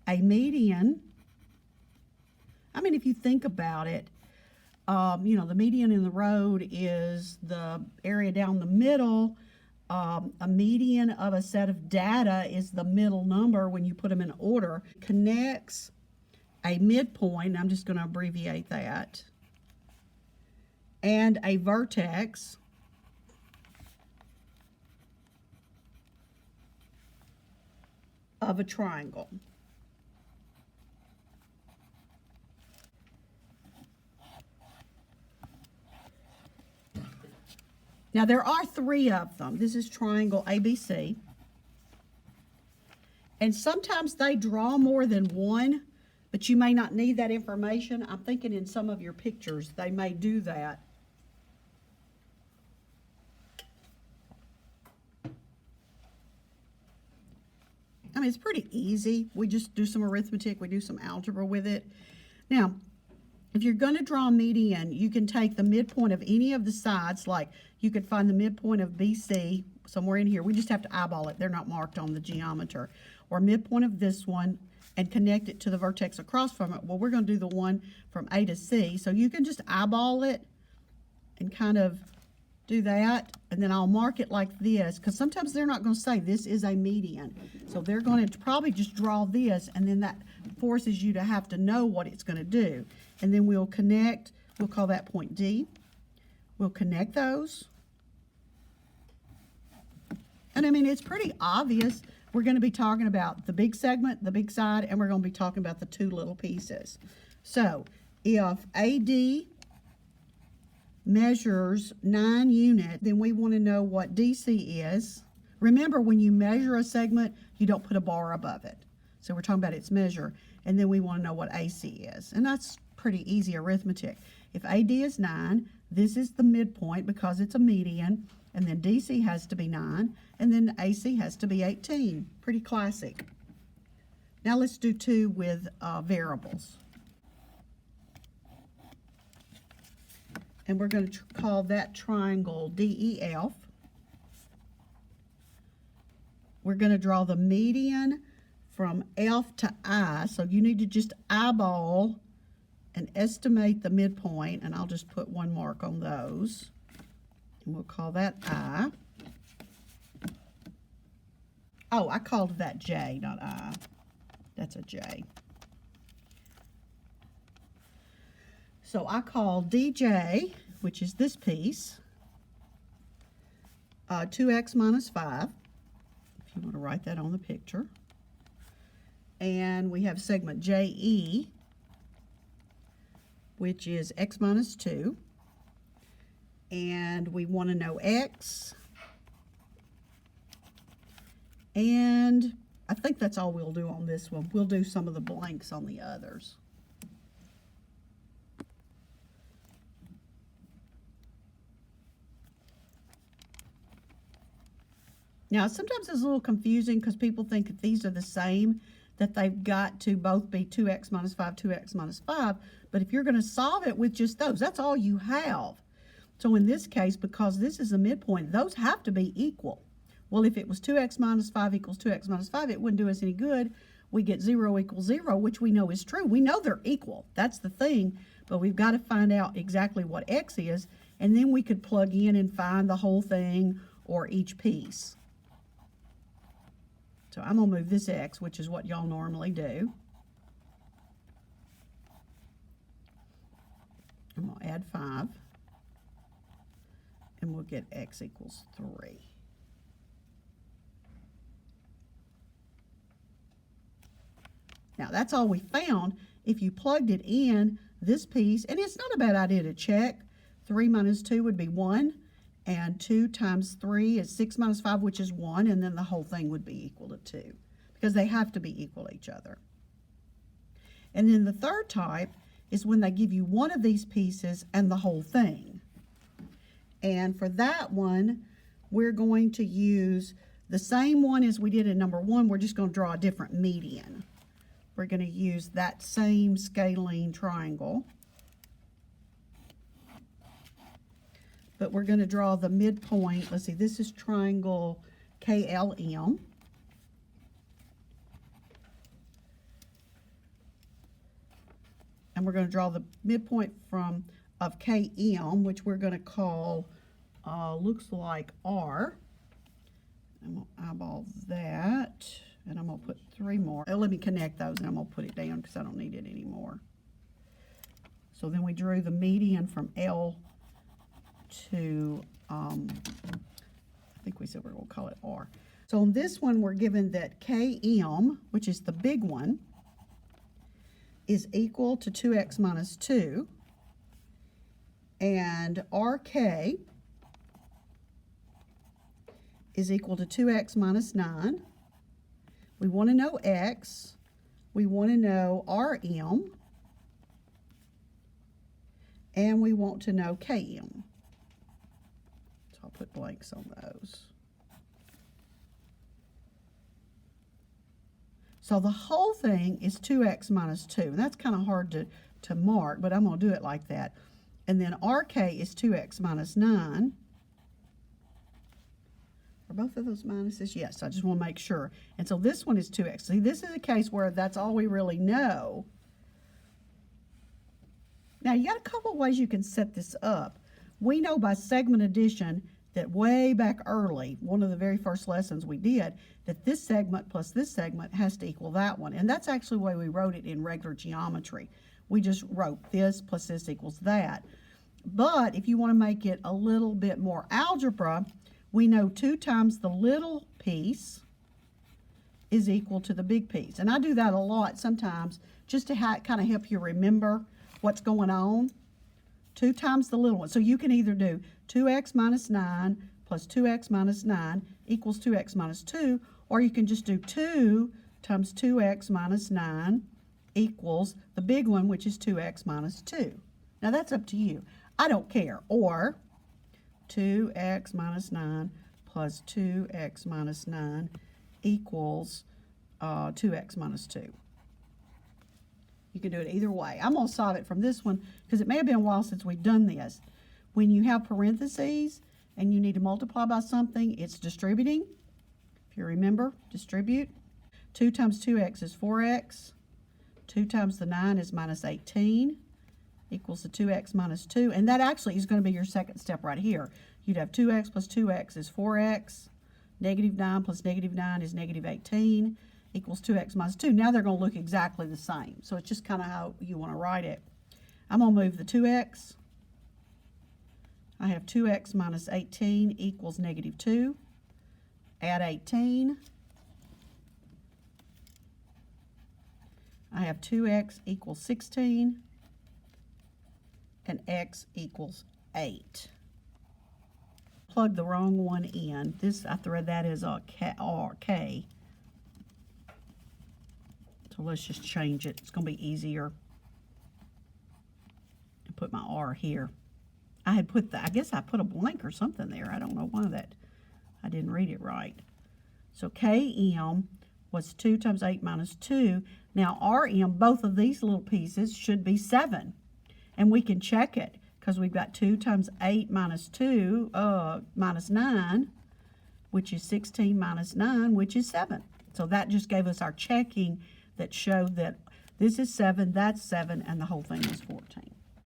a median. I mean, if you think about it, you know, the median in the road is the area down the middle. A median of a set of data is the middle number when you put them in order. Connects a midpoint, I'm just going to abbreviate that, and a vertex of a triangle. Now there are 3 of them. This is triangle ABC. And sometimes they draw more than one, but you may not need that information. I'm thinking in some of your pictures they may do that. I mean, it's pretty easy. We just do some arithmetic, we do some algebra with it. Now, if you're going to draw a median, you can take the midpoint of any of the sides, like you could find the midpoint of BC somewhere in here. We just have to eyeball it. They're not marked on the geometer. Or midpoint of this one and connect it to the vertex across from it. Well, we're going to do the one from A to C. So you can just eyeball it and kind of do that. And then I'll mark it like this, because sometimes they're not going to say this is a median. So they're going to probably just draw this, and then that forces you to have to know what it's going to do. And then we'll connect, we'll call that point D. We'll connect those. And I mean, it's pretty obvious. We're going to be talking about the big segment, the big side, and we're going to be talking about the 2 little pieces. So if AD measures 9 units, then we want to know what DC is. Remember, when you measure a segment, you don't put a bar above it. So we're talking about its measure. And then we want to know what AC is. And that's pretty easy arithmetic. If AD is 9, this is the midpoint because it's a median. And then DC has to be 9. And then AC has to be 18. Pretty classic. Now let's do 2 with variables. And we're going to call that triangle DEF. We're going to draw the median from F to I. So you need to just eyeball and estimate the midpoint. And I'll just put 1 mark on those. And we'll call that I. Oh, I called that J, not I. That's a J. So I call DJ, which is this piece, 2x minus 5, if you want to write that on the picture. And we have segment JE, which is x minus 2. And we want to know x. And I think that's all we'll do on this one. We'll do some of the blanks on the others. Now, sometimes it's a little confusing because people think that these are the same, that they've got to both be 2x minus 5, 2x minus 5. But if you're going to solve it with just those, that's all you have. So in this case, because this is a midpoint, those have to be equal. Well, if it was 2x minus 5 equals 2x minus 5, it wouldn't do us any good. We get 0 equals 0, which we know is true. We know they're equal. That's the thing. But we've got to find out exactly what x is, and then we could plug in and find the whole thing or each piece. So I'm going to move this x, which is what y'all normally do. I'm going to add 5. And we'll get x equals 3. Now, that's all we found. If you plugged it in, this piece, and it's not a bad idea to check. 3 minus 2 would be 1, and 2 times 3 is 6 minus 5, which is 1, and then the whole thing would be equal to 2, because they have to be equal to each other. And then the third type is when they give you one of these pieces and the whole thing. And for that one, we're going to use the same one as we did in number 1. We're just going to draw a different median. We're going to use that same scalene triangle. But we're going to draw the midpoint. Let's see, this is triangle KLM. and we're going to draw the midpoint of KM, which we're going to call, looks like R. I'm going to eyeball that, and I'm going to put 3 more. Let me connect those, and I'm going to put it down because I don't need it anymore. So then we drew the median from L to, I think we said we're going to call it R. So on this one, we're given that KM, which is the big one, is equal to 2x minus 2, and RK is equal to 2x minus 9. We want to know x. We want to know RM. And we want to know KM. So I'll put blanks on those. So the whole thing is 2x minus 2. And that's kind of hard to mark, but I'm going to do it like that. And then RK is 2x minus 9. Are both of those minuses? Yes, I just want to make sure. And so this one is 2x. See, this is a case where that's all we really know. Now, you got a couple of ways you can set this up. We know by segment addition that way back early, one of the very first lessons we did, that this segment plus this segment has to equal that one. And that's actually the way we wrote it in regular geometry. We just wrote this plus this equals that. But if you want to make it a little bit more algebra, we know 2 times the little piece is equal to the big piece. And I do that a lot sometimes just to kind of help you remember what's going on. 2 times the little one. So you can either do 2x minus 9 plus 2x minus 9 equals 2x minus 2, or you can just do 2 times 2x minus 9 equals the big one, which is 2x minus 2. Now that's up to you. I don't care. Or 2x minus 9 plus 2x minus 9 equals 2x minus 2. You can do it either way. I'm going to solve it from this one because it may have been a while since we've done this. When you have parentheses and you need to multiply by something, it's distributing. If you remember, distribute. 2 times 2x is 4x. 2 times the 9 is minus 18 equals the 2x minus 2. And that actually is going to be your second step right here. You'd have 2x plus 2x is 4x. Negative 9 plus negative 9 is negative 18. Equals 2x minus 2. Now they're going to look exactly the same. So it's just kind of how you want to write it. I'm going to move the 2x. I have 2x minus 18 equals negative 2. Add 18. I have 2x equals 16. And x equals 8. Plug the wrong one in. This, I thread that as a K. So let's just change it. It's going to be easier. And put my R here. I had put I guess I put a blank or something there. I don't know why that, I didn't read it right. So KM was 2 times 8 minus 2. Now RM, both of these little pieces should be 7. And we can check it because we've got 2 times 8 minus 2, minus 9, which is 16 minus 9, which is 7. So that just gave us our checking that showed that this is 7, that's 7, and the whole thing is 14.